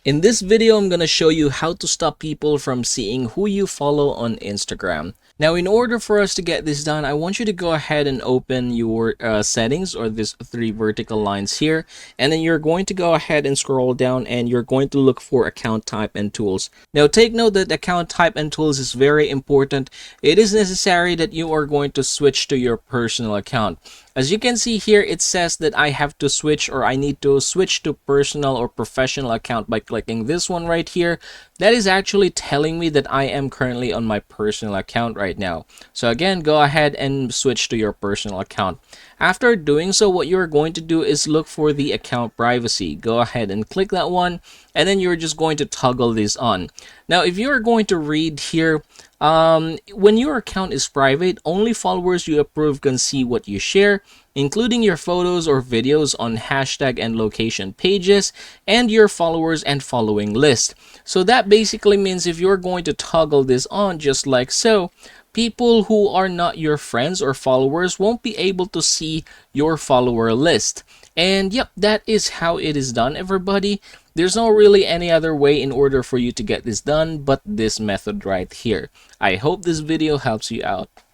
In this video, I'm going to show you how to stop people from seeing who you follow on Instagram. Now, in order for us to get this done, I want you to go ahead and open your settings, or these three vertical lines here, and then you're going to go ahead and scroll down and you're going to look for account type and tools. Now, take note that account type and tools is very important. It is necessary that you are going to switch to your personal account. As you can see here, it says that I have to switch, or I need to switch to personal or professional account by clicking this one right here. That is actually telling me that I am currently on my personal account right now. So again, go ahead and switch to your personal account. After doing so, what you're going to do is look for the account privacy. Go ahead and click that one, and then you're just going to toggle this on. Now, if you're going to read here, when your account is private, only followers you approve can see what you share, including your photos or videos on hashtag and location pages, and your followers and following list. So that basically means if you're going to toggle this on just like so, people who are not your friends or followers won't be able to see your follower list. And yep, that is how it is done, everybody. There's not really any other way in order for you to get this done but this method right here. I hope this video helps you out.